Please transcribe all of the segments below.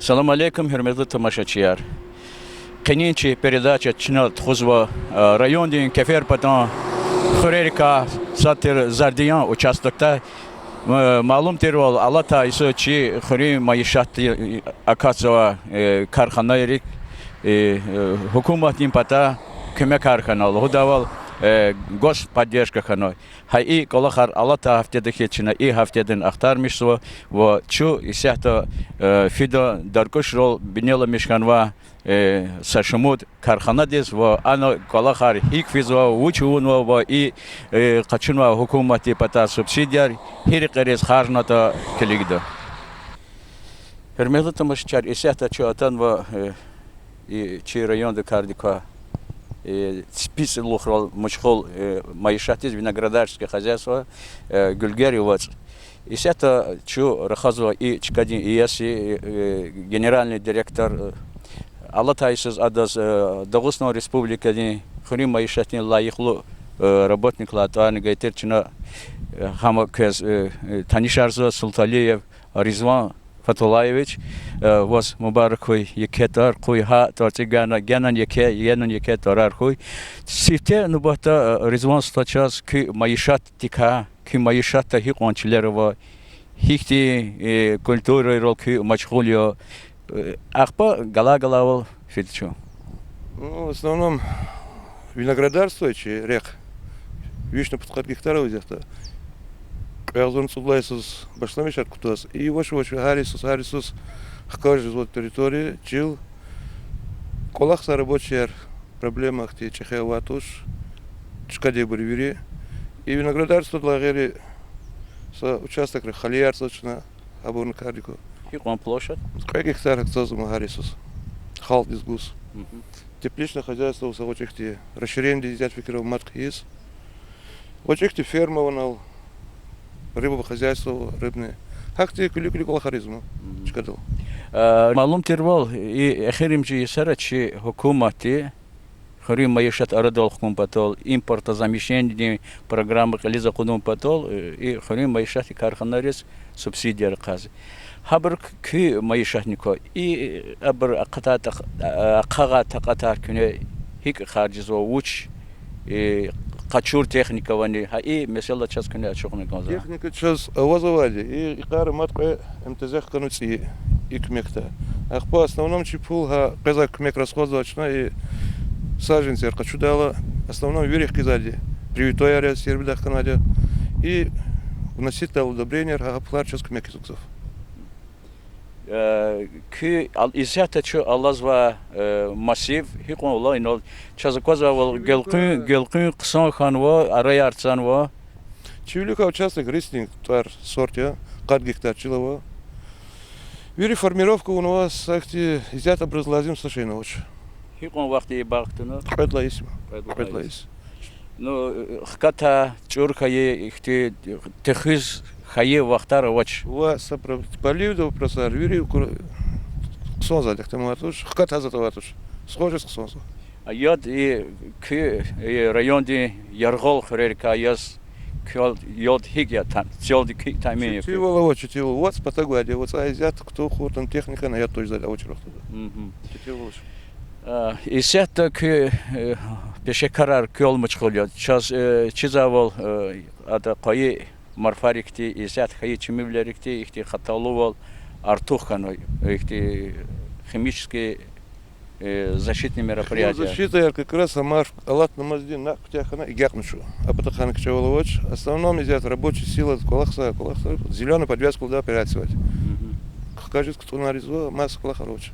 Салам алейкум, hürmetli тамашачияр. Qeninchi передача чинат хузва райондин кефер патан хурерика сатир зардиян участокта معلوم ترول الله تعیسو چی خوریم معیشت اکاسوا کارخانه حکومت این پتا کمک کارخانه هدوال گوش поддержка خانه هایی کلا خر الله تا هفته دکی چنه ای هفته دن اختار میشو و چو ایسته فیدا درکش رول بینیل میشکن و سرشمود کارخانه دیز و آن کلا خر هیچ فیزا وچون و ای قچون و حکومتی پتا سوبسیدیار هر قریز خارج نتا کلیگده. Hürmetli tamaşaçılar, İsa'da çoğatan ve çi rayon da kardika спис лухрол мочхол маишатиз виноградарское хозяйство Гульгери вот. Исата чу рахазва и чкадин ияси генеральный директор Allah Taysız adaz Dağıstan Respublika'nın xrim maişatın layıqlı работниклар tane getirçine hama kez tanışarsa Sultaliyev Rizvan Fatulayeviç was mübarek koy yeketar koy ha tartışgana genan yeke tarar koy sifte nubata Rizvan staçaz ki maişat tika ki maişat da hiqonçileri var hiqti kültürü rol ki maçgulyo Ахпа гала-галавал фитчу. Ну, в основном виноградарство, рек. Вишня под гектаров где-то. Каялзон судлайсыз башламешат кутас. И ваш Харисус хкажи вот территории чил. Колах са рабочий проблемах те чехеватуш. Чкаде буревири. И виноградарство лагери са участок халиярсочна абурн кардико. Хиқон площадь? Сколько гектаров создан Харисус? Халт из гус. Тепличное хозяйство у савочихти. Расширение дизять фикров матк есть. Очихти ферма ванал. Рыбовое хозяйство рыбное. Хакти куликули кола харизма. Чкадал. Малум тервал и ахиримчи сарачи хукумати хурим маишат арадал хукум патол импортозамещение программы кализа худум патол и хурим маишат карханарис субсидия казы. Haber ki maişatniko i aber qağa taqatar küne hik xarjiz o uç qaçur texnika vani ha i mesela ças küne açıqını qazar. Техника час авазавали и qara matqa imtizah qanutsi ikmekta. По основном чипул ха казак кмек расходовачна и саженцер qachudala основном верих кизади. Привитояря сербидах канаде и вносить удобрения ха пларчас кмек изуксов. Ki izahta çu Allah'va masif hiqon ola inol çazıkwaza vol gelqin qısan xanwa araya artsan va Чивлюка участок рестинг твар сортя, 4 гектар чилова. Вери формировка у нас ахти изят образлазим слушайно очень. hiqon vaqti baqtını Предлаисим. ну xkata çurkaye ihti texiz Хае вахтар вач. Ва сапра поливдо просар вири ксонза дехтаматуш хкатазатаватуш. Схоже с ксонза. А яд и к районде Яргол хрерка яс кол яд хигя там целди кик таймени. Читивало читивало вот спатаглади вот азиат кто хуртан техника на я тоже за очередь. Читивало. И сетта к пешекарар кол мачхолят. Час чизавол ада кайи Марфарикти, изят хай чимивлерикти, ихти хаталувал артуханой, ихти химические защитные мероприятия. Защита я как раз амар алат намаздин на ктяхана и гякнушу. А потом хан кчеволовоч. Основном изят рабочая сила колахса зеленый подвязку да операцию. Кажет кто нарезал масса колахароч.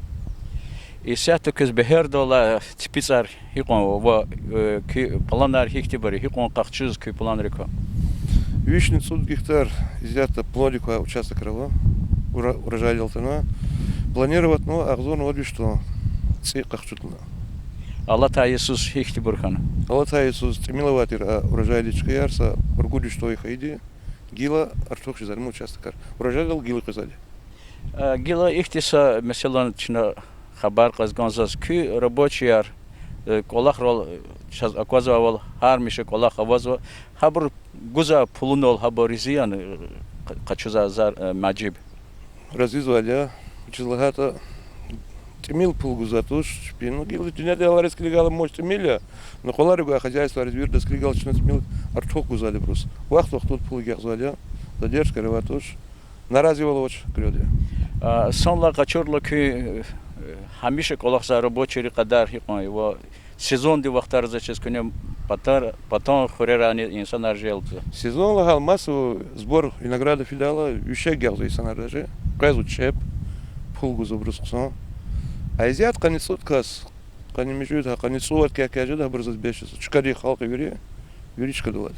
И сетта кыз бехердола типицар хикон ва ки планар хикти бери хикон кахчуз ки планрико. Вишни 100 гектар изъято плодика участок рава, урожай делтана. Планировать, но ахзон вот что циках чутна. Allah Taysız hikti burkana. Allah Taysız тремиловатир урожай дичка ярса, ургуди что их иди, гила артух шизарму участок. Урожай дел гилы казали. Гила ихтиса mesela чина хабар казганзас ки рабочий яр колах рол шаз аквазавал хармише колах авазва хабр гуза пулунол хабаризиян qachuzazar majib Разизвали, училахата тимил пулгузатуш, ну гил не делали склигала мощь тимиля, но холарюга хозяйство развир склигал чно тимил артхок гузали брус. Вахт тут пулгях заля, задержка реватуш. Наразивало очень крёде. Сонла качурло ки هميشه کلاخ سر با چری قدر هیچ و سezon دی وقت ارزش چیز کنیم потом خوره رانی انسان ارجیل تو. Сезон лагал массу сбор винограда филиала, еще гел за инсан ардаже, казу чеп, пулгу забрусксон. А изят каницут кас, канимежует, а каницут как я жда брзас бешес. Чкари халка виричка дулат.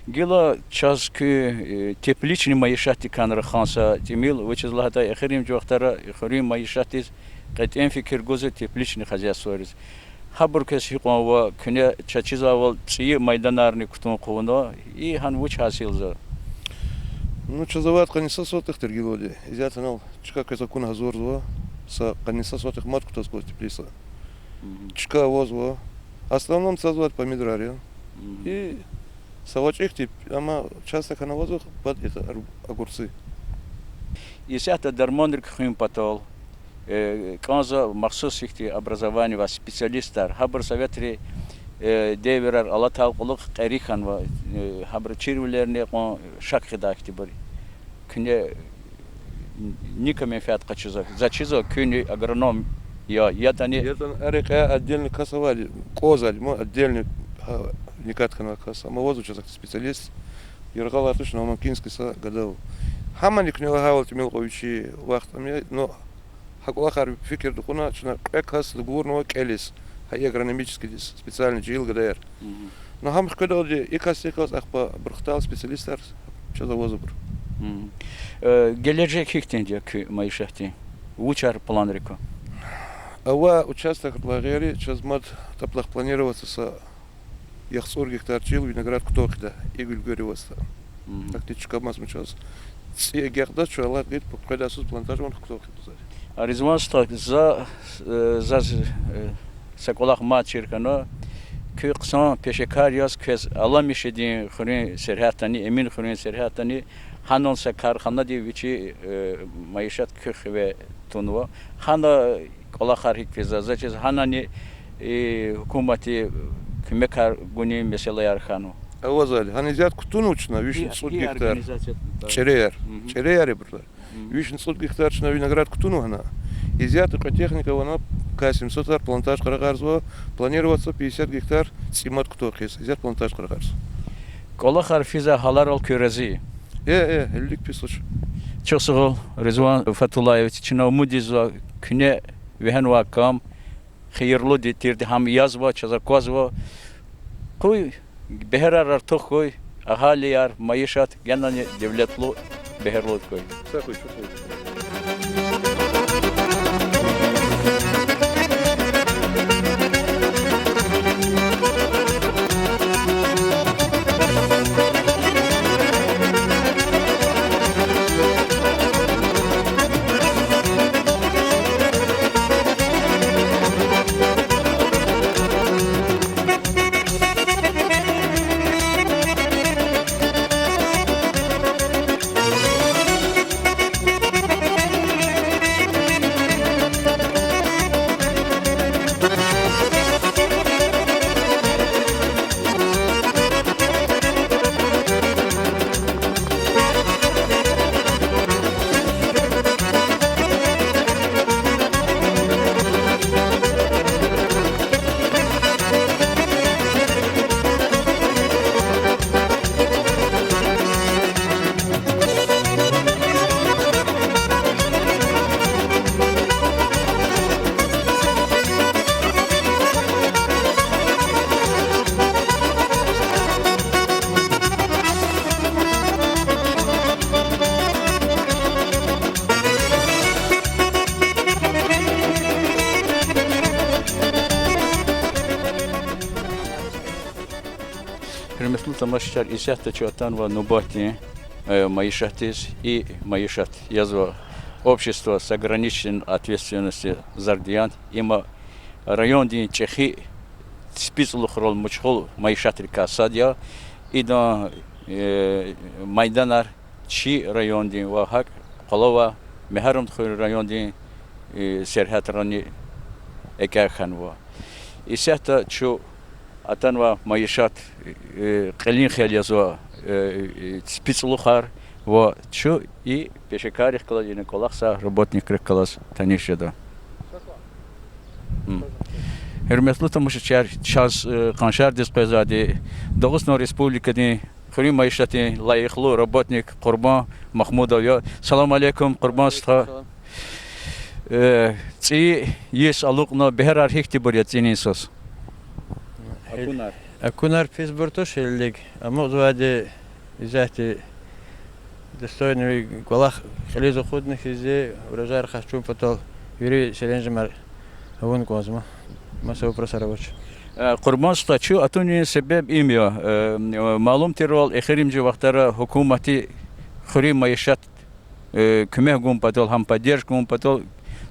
Гила час ки тепличный маишати канра ханса тимил, вычезлата эхрим жохтара эхрим маишатис قطعاً فکر گذار تپلیشنی خزیه سوارز. خبر کسی قوام کنه چه چیز اول چیه میدان ارنی کتون قوانو ای هنوز حاصل زد. Ну что завод каниса сотых тергилоди. Изят анал чка каза кун газор зва, са каниса сотых мат кто сквозь теплиса. Чка возва. Основном завод помидорария. И савачих тип, ама часто канавозах под это огурцы. Если это дармонрик хим потол. Канза махсус ихти образование ва специалистар хабар советри деверар алла талқулық қарихан ва хабар чирвлерне қон шак хидахти бari күне никаме фиат қачыза зачиза күне агроном я тани это арека отдельный кассовали козаль мо отдельный никаткана касса мо возу часак специалист яргала точно макинский са гадал хаманик не лагал тимилковичи вахтами но Хакулахар фикер духуна, что экас лгурного келис, а агрономический специальный джил ГДР. Но хам сказал, что экас ахпа брахтал специалистар, что за возобр. Геледжек хихтенди к моей шахте, учар планрико. Ава участок лагеря, сейчас мат таплах планироваться с яхсур гектар джил виноград ктохда и гульгоревоста. Так ты чекамас сейчас. Все герда, что Аллах говорит, когда сус плантаж он ктохда. Аризманста за سکولخ مات شرکنا که قسم پیشکاریاس که الله میشه دین خورین سرهتانی امین خورین سرهتانی هنون سکارخانه دی ویچی معیشت که خواه تونوا هنو کلا خارج فیزا چیز هنانی حکومتی کمکار گونی مثلا یارخانو. Авазали. Ханизят кутунучна, вишен 100 гектар. Череяри брат. Вишен 100 гектар на виноград кутунугана. Изят экотехника вона к 700 гектар плантаж карагарзва. Планироваться 50 гектар симат ктохис. Изят плантаж карагарз. Кола харфиза халарал кюрези. Эллик писоч. Чосогол Резван Фатулаевич чино мудизва кне вехенва кам خیرلو دیتیرد هم یازوا چزاکوازوا کوی بهرار ارتوخ کوی اهالیار معیشت گنانی devletlu بهرلود کوی. Hürmetli tamaşaçılar, İsyahtı Çuatan ve Nubati Маишатис и Маишат. Язва общество с ограниченной ответственностью Зардиян. Има район дин Чехи спецлухрол мучхол Маишатрика Садья. И до Майданар Чи район дин Вахак. Холова Мехарум район дин серхатрани экаханва. И сята чу атанва маишат قلين خليزوا спецлухар во чу и пешекарих кладины колахса работник класс танишеда. Hürmetli tamaşaçılar, şaz kanşar dispezadi, Dağıstan Respublika'nın Xuri maişatı layıqlı работник Qurban Mahmudov. Salam aleykum Qurban Sıtka. Çi yes alıqna behar arhikti buriyatini sos. Акунар Писбуртуш или Амузвади изяти достойный голах Хализу худных изи урожай хочу потом Юрий Селенжимар вон козма масса просарович. Qurban Sıtka çu atuni sebep imiyor. Malum terol exirimci vaxtara hukumati Xuri maişat küme gumpatol ham поддержка gumpatol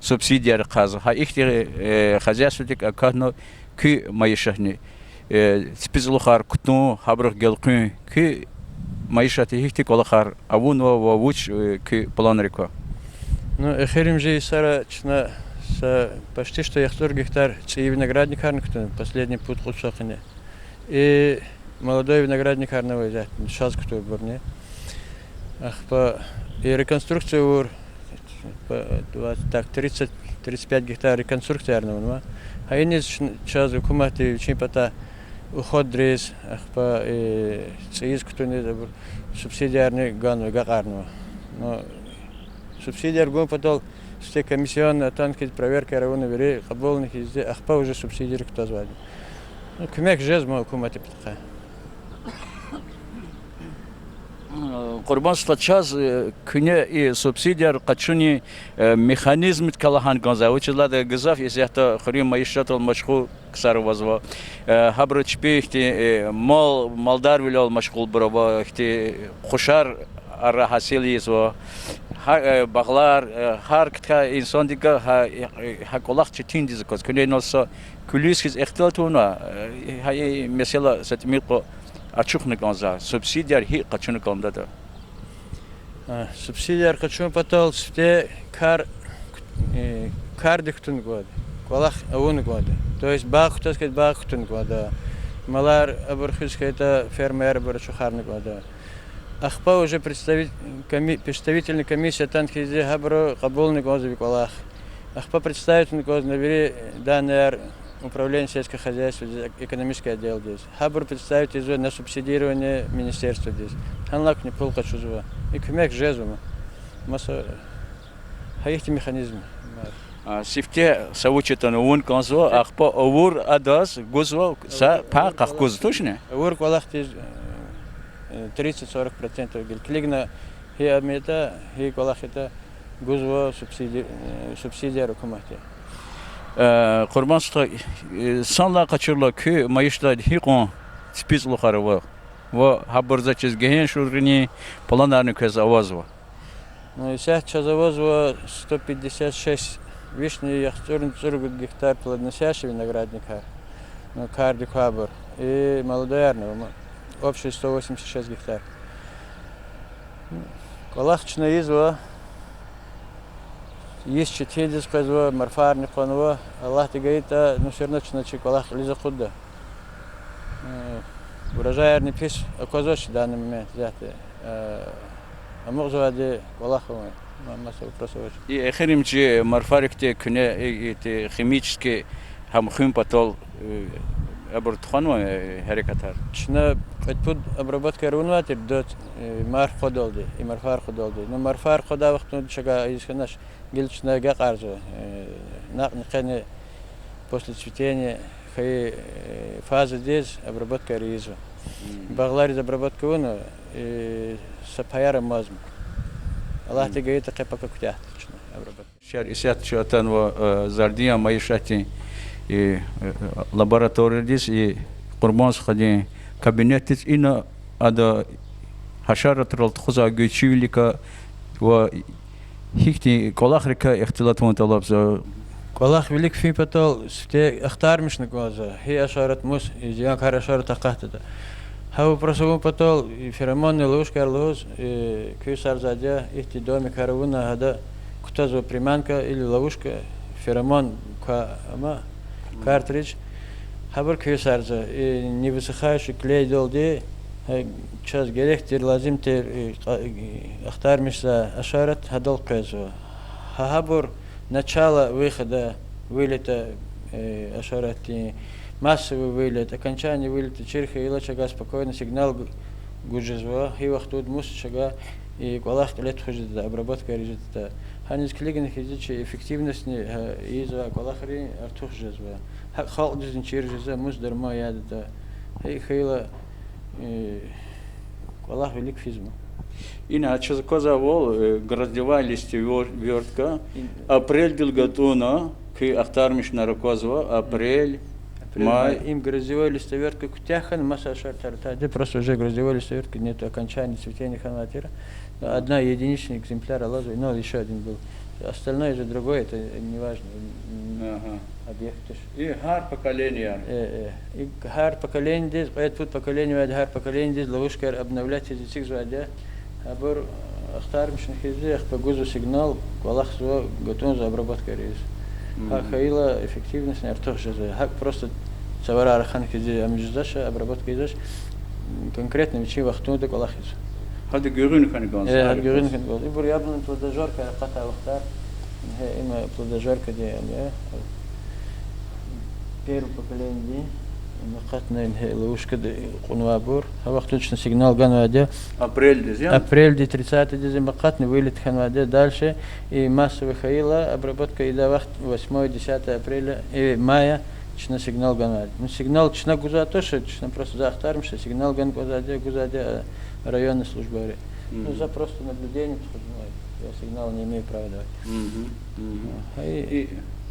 субсидияр qaz. Ha ихти хозяйствотик акахно ки маишахни спецлухар кутну хабрах гелқин ки маишати ихти колахар авун ва вуч ки планрико. Ну эхеримжи сара чна почти что 100 гектар ци виноградник харнктун последний путь кусахне. И молодой виноградник харновый взять сейчас кто бурне. Ах по и реконструкция ур так 30-35 гектар реконструкция арнова. А они сейчас hukumati için pata уход дрез ах по циз кто не забыл субсидиарный гану гагарну. Но субсидиар гон потом все комиссионные танки проверка равно вери футбольных изде ах по уже субсидиар кто звали. Ну кумек жезма hukumati патха. Qurban Sıtka çaz küne subsidiyar kaçuni mexanizm kalahan ganza. Uçlar da gızaf isyahta Xuri maişat ol meşgul kısar vazva. Habro çpi ihti maldar bile ol meşgul brava ihti kuşar ara hasiliyiz va. Bağlar her kitka insan diga ha kolak çetin dizikoz. Küne nasıl külüskiz ihtilatuna hay mesela setmiqo açıklık ganza subsidiyar hi kaçını kaldı da. Subsидияр хочу потом сте кар диктун год. Колах авун год. То есть бах, так сказать, бах тун год. Малар абархис это фермер барчухарный год. Ахпа уже представительная комиссия танхизе хабро кабулный год в колах. Ахпа представительный год набери данер управление сельского хозяйства, экономический отдел здесь. Хабр представитель на субсидирование министерства здесь. Ханлак не пол хочу жива. И кумек жезума. Масса. Хаихти механизм. Сифте саучетан он конзо ахпа овур адас гузво са па кахкуз точно? Овур колахти 30-40% гелклигна хи амета хи колахита гузво субсидия рукумахти. Qurban Sıtka sanla kaçırla ki mayışta hikon spizlukarı var. Ve haberza çizgehen şurrini planlarını köz avaz var. Ну и сейчас завоз 156 вишни и 40 гектар плодоносящий виноградника. Ну кардик хабр и молодоярного общий 186 гектар. Колахчна изва есть 4 сказва марфарни конва Аллах ты говорит ну все равно начи Аллах лиза худда урожай не пиш оказоч в данный момент взяты а могзавади Аллаху масса вопросов. И эхеримчи марфарикте күне эти химические хамхим потол абортханва харекатар. Чна подпуд обработка рунватер дот мар ходолди и марфар ходолди. Но марфар хода вахтун чага исканаш гильчная гакаржа. Нахне после цветения фаза здесь обработка риза. Баглари обработка уна сапаяра мазм. Аллах ты говорит, как пока кутя. Шар исят чатан ва зардия маишати и лаборатория здесь и Qurban Sıtka кабинет ина ада хашарат ролт хуза гючивлика ва хихти колахрика ихтилат вон талабза. Колах велик фи потол сте ахтармиш на глаза. Хи ашарат мус и я карашар тахтата. Хау просову потол и феромонный луж карлоз и кюсар задя ихти доме каравуна хада кутазова приманка или ловушка, феромон, картридж. Хабар кюсарза, не высыхающий клей долди, час герехтер лазим тер ахтармишса ашарат хадал кэзу. Хабар начало выхода вылета ашарат массовый вылет, окончание вылета черха ила чага спокойно сигнал гуджезва, и вахтуд мус чага и квалах лет хужит обработка результата. Ханис клигин хизичи эффективность из-за квалахри артух жезва. Халк жизнь через мус дарма ядата. Хей хейла квалах велик физма. Иначе заказывал гроздевая листьевертка, апрель дилгатуна, к ахтармиш на раказва, апрель, май. Им гроздевой листовертка кутяхан, масса шартарта. Просто уже гроздевой листовертки нет окончания цветения ханатира. Одна единичный экземпляр лазу, но еще один был. Остальное же другое, это не важно. Объект. И гар поколения. И гар поколение здесь, это поколение, гар поколение здесь, ловушка обновлять из этих звадя. Абор ахтармишных язык по гузу сигнал, квалах свой готов за обработкой рейс. Хаила эффективность не артох же. Хак просто цавара арханки здесь амиждаша обработка язык конкретно вечи вахтун до квалах язык. هذا جيرين كان يقول. هذا جيرين كان يقول. يبغى يابن بلدجار كقطع وختار. هي إما بلدجار كدي يعني. بيرو بكلين دي. نقطنا إنها لوش كده قنوابور. ها وقت وجهنا سيجنال كانوا هذا. أبريل دي زين. أبريل دي 30 دي زي ما قطنا ويلت كانوا هذا دالشة. ماسة وخيلة обработка إذا وقت 8-10 апреля мая. Чна сигнал ганад. Ну сигнал чна гуза тоже, чна просто захтарим, что сигнал ган гузаде районной службы. Ну за просто наблюдение, я сигнал не имею права давать.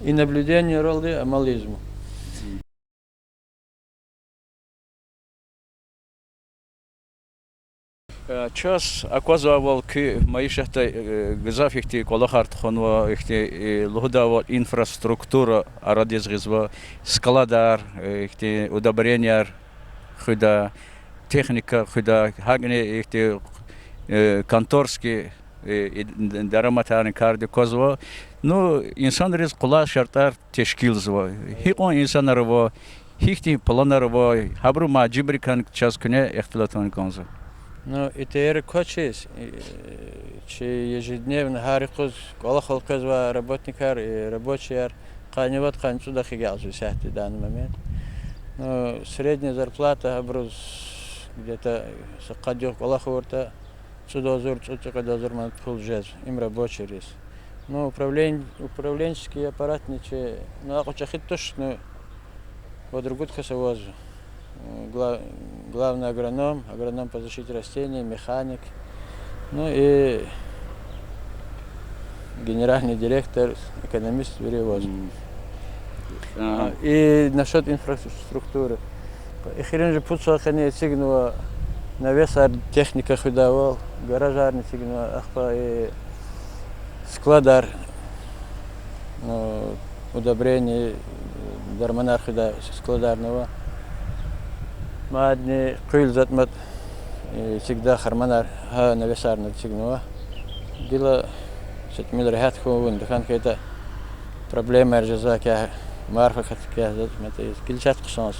И наблюдение роли амализму. Час оказывал к маишахта газафихти колахарт хонва ихти лухдава инфраструктура арадизгизва складар ихти удобрения худа техника худа хагне ихти конторский дараматарный карди козва ну инсан рез кула шартар тешкилзва хикон инсанарва хихти планарва хабру маджибрикан час кне ихтилатон конза. Ну, это кочес, че ежедневно харикуз, колохол казва работникар и рабочий каневат канцу да хигалзу сяхти в данный момент. Но средняя зарплата образ где-то сакадёк колохорта, цудозур, цудозур ман пулжез, им рабочий рис. Ну, управленческий аппарат ниче, ну, акучахит тош, ну, подругут хасавозу. Главный агроном по защите растений, механик, ну и генеральный директор, экономист перевоз. И насчет инфраструктуры. Ихрен же путсахани сигнуа навеса техника худавал, гаражарный сигнуа, ахпа и складар, удобрение дарманар худа складарного. Мадни куйл затмат всегда харманар ха навесарна сигнуа. Дила сетмил рехат ховун дхан кета проблема ржаза кя марфа хат кя затмат килчат ксанс.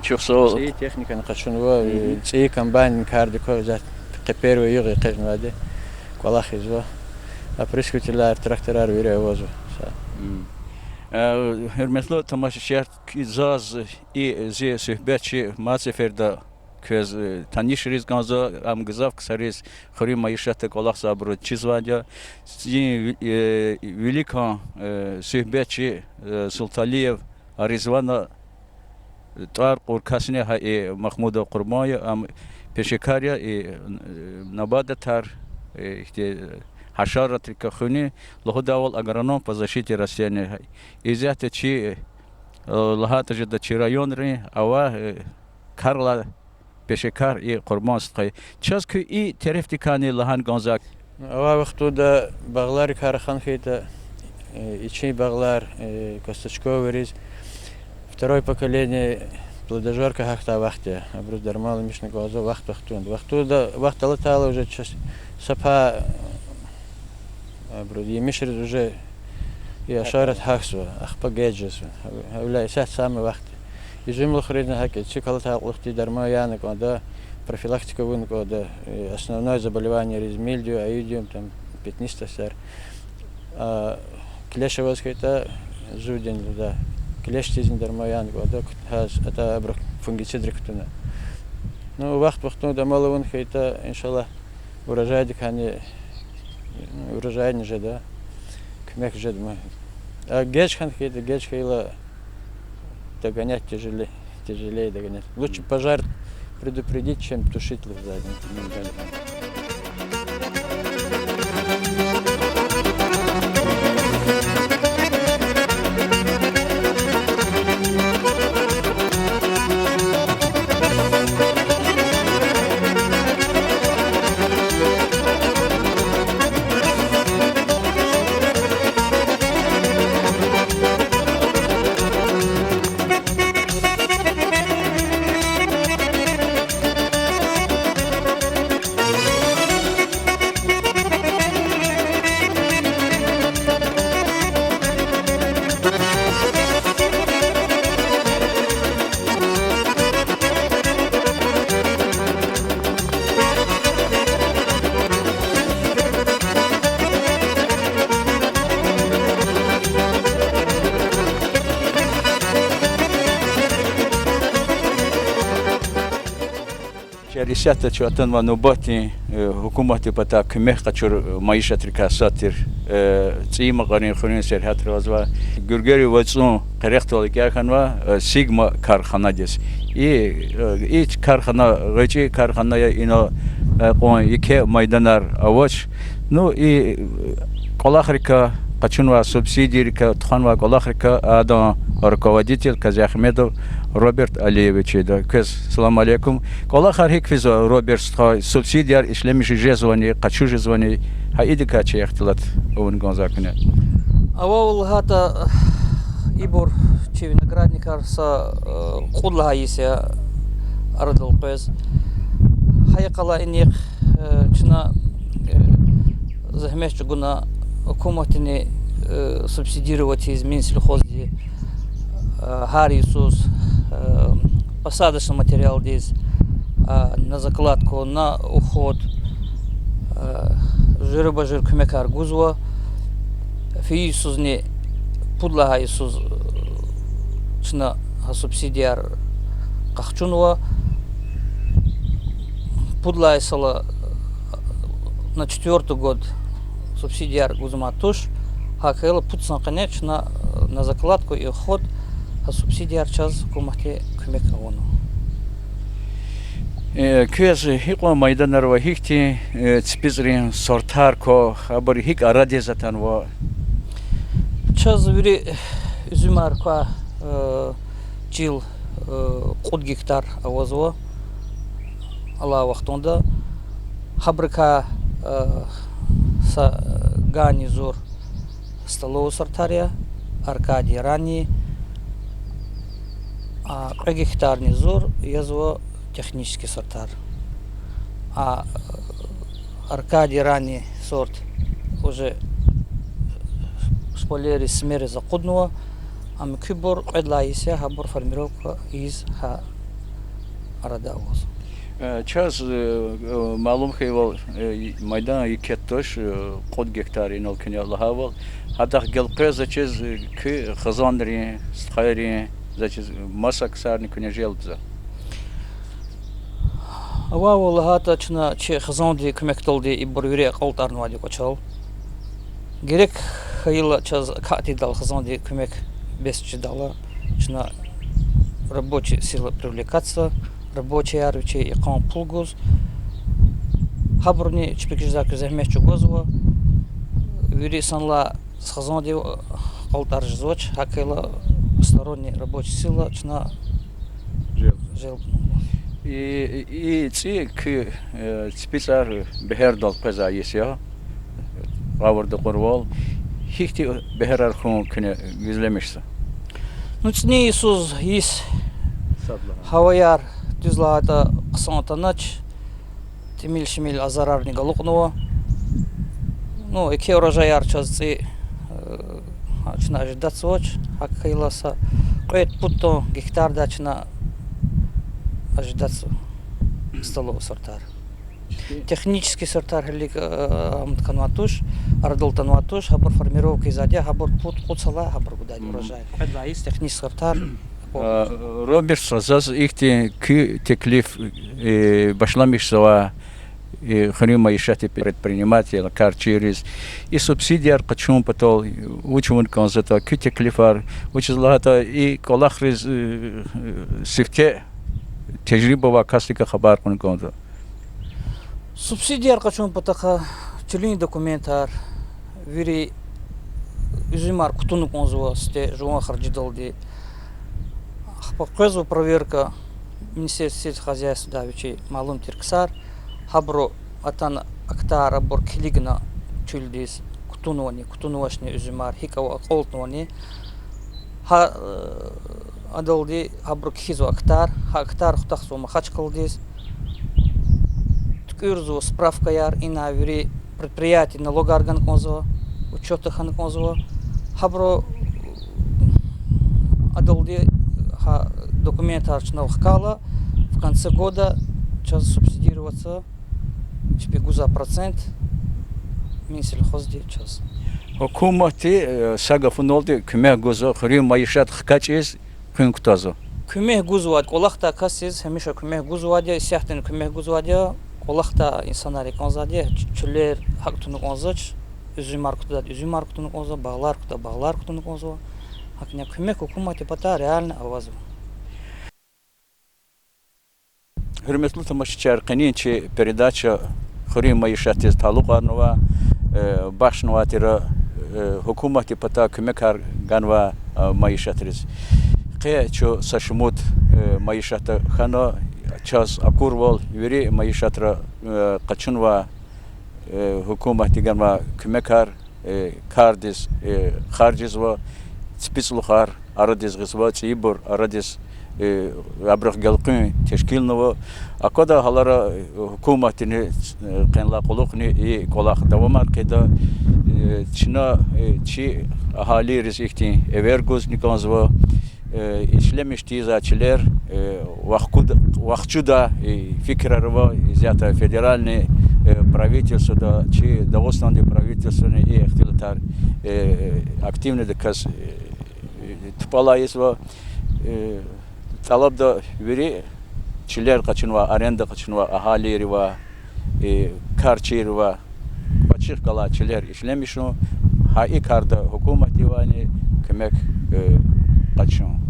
Чухсо. И техника на качунва и комбайн кардико зат кеперу юги кежнваде квалах изва. А прискутилар тракторар виревозу. Hürmetli tamaşaçılar zaz i zi söhbetçi mazeferda köz tanışırız ganza am gızav kısarız xuri maişete kolak sabru çizvaca zi велика söhbetçi Sultaliyev Arizvana tar qorkasine ha Mahmud Qurmay am peşekarya nabada tar işte حشرات الكخوني لهداول أجرانون بزاشيتي راسياني إذا تشي لهات جدا تشي ريون ري أو كارلا بشكار إيه قربان سقي تشاز كي إيه تعرفتي كاني لهان غانزاك أو وقتو دا بغلار كارخان خيتا إيشي بغلار Косточковый второе поколение плодожорка хахта вахте обрус дармал мишна глаза вахту да вахта летала уже сапа Емешред уже и ашарат хаксва, ахпа геджесва. Хавля сят самый вахт. И жимло хридна хаки, цикалата лухти дармаяна, когда профилактика вынко, да, основное заболевание резмильдию, аидиум, там, пятнистосер. Клешевоска это жудень, да. Клеш тизин дармаян, да, это абрак фунгицид ректуна. Ну, вахт да мало вынко, это, иншаллах, урожай дикани, урожай не же, да. Кмек же, мы. А гечхан хейта, гечхейла догонять тяжелее догонять. Лучше пожар предупредить, чем тушить сзади. Рисята чуатан ва нобати حکومت پتا کمه قچور معیشت رکاساتر تیم قرین خونین سرحت روزوا گرگری وچون قرقت ولی کارخانه سیگما کارخانه دیس ای کارخانه غچی کارخانه اینا قوم یکی میدانر آوچ نو ای کلاخریکا قچون سубсидии ка тханва калахрика ада руководитель Казахмедов Роберт Алиевич да кез салам алейкум калахарик физ Роберт субсидияр ишлемиш жезвани качу жезвани хаидика чехтилат он гонзакне авал хата ибор чи виноградникар са кудла ися ардал пес хайкала иних чна захмеш гуна حکومتنی سубсидировать из Минсельхозди Харисус посадочный материал здесь на закладку на уход жирбажир кумекар гузва фиисузни пудла Исуз чна субсидиар кахчунва пудла Исала на 4-й год субсидиар гузматуш, хакела путсан конечно на закладку и ход, а субсидиар час кумахте кумекавону. Кез хикла майданар ва хикти цпизрин сортарко абар хик арадезатан ва час вири зумарка чил куд гектар авазва ала вахтонда хабрика Гани Зур столовую сортария, Аркадий Ранний, а гектарный Зур язва технический сортар. А Аркадий Ранний сорт уже шполери смери закудного, а микибор эдлаися хабор формировка из арадавоз. час معلوم خیال میدان یکتاش قد گکتاری نال کنی الله هوا حتی گلقه زچز که خزان داری خیری زچز مسک سر نکنی جلب ز. والله هاتا چنا چه خزان دی کمکتال دی ایبرویری قلتار نوادی کچال. گرک خیال چز کاتی دال خزان دی کمک без чедала чна рабочая сила привлекаться. Рабочие арвичи и ком пулгуз. Хабурни чпикиждак захмешчу гозва. Вири санла схазанди алтар жзвоч, хакела сторонняя рабочая сила чна жел. И цик специар бехердал пеза есть, Раварда Корвал. Хихти бехерар хун кне гизлемешся. Ну цни Исуз есть хаваяр Тюзлата Ксанта Нач, Тимиль Шимиль Азарарни Галукнова. ну iki урожай арчазцы чына ожидацоч хаккайласа qo'yet putto gektarda чына ожидаться столовый сортар. Технический сортар хелик амтканватуш, ардолтанватуш, хабар формировка изадя, хабар пут куцала, хабар гудай урожай. Это есть технический сортар. Роберт заз ихти ки теклиф башламишсава хрим маишати предпринимателя карчерис и субсидияр качун потол учун конзата ки теклифар учизлата и колахриз сифте тежрибова кастика хабар кун конза. Субсидияр качун потаха чилин документар вири üzümar kutunu konzuva сте жуан харджидалди. Показываю проверка Министерства сельского хозяйства давичи малым тирксар хабро атан актара бор килигна чулдис кутунуашни üzümar хикава колтновани ха адалди хабро кхизу актар хутахсу махач кылдис ткюрзу справка яр и на вири предприятие налогарган конзо учётахан конзо хабро адалди документ арчна ухкала в конце года час субсидироваться шпигу за процент минсельхозди час. Hükümeti sagafın oldu küme gozo hırım mayışat hkaçız künktazo. Küme guzvad kolakta kasiz hemişe küme guzvadia siyahten küme guzvadia kolakta insanlar konzadia çüller haktunu konzaç üzüm markutunu konza bağlar kutunu konza hakne küme hükümeti pata реально авазу. Hürmetli tamaşçılar qeninçi передача хырым mayışat iz taluqarnova başnıvatira hükümeti pata kümekar ganva mayışatriz. Qe ço saşmut mayışata xano ças akurvol veri mayışatra qaçınva hükümeti ganva kümekar kardiz xarcizva спецлухар арадис гысва цибур арадис абрах галкын тешкилново акода халара hükümetini qenla quluqni и kolaq davamar qeda çina çi ahali rizikti evergoz nikonzva işlemişti zaçiler вахчуда фикрарова изята федеральный правительство да чи дагостанды правительствоны и ихтилатар активно декас тупалайсва талабда вери чилер качынва аренда качынва ахалирива карчирива бачык кала чилер ишлемишну хаи карда hükümet divani kömek kaçın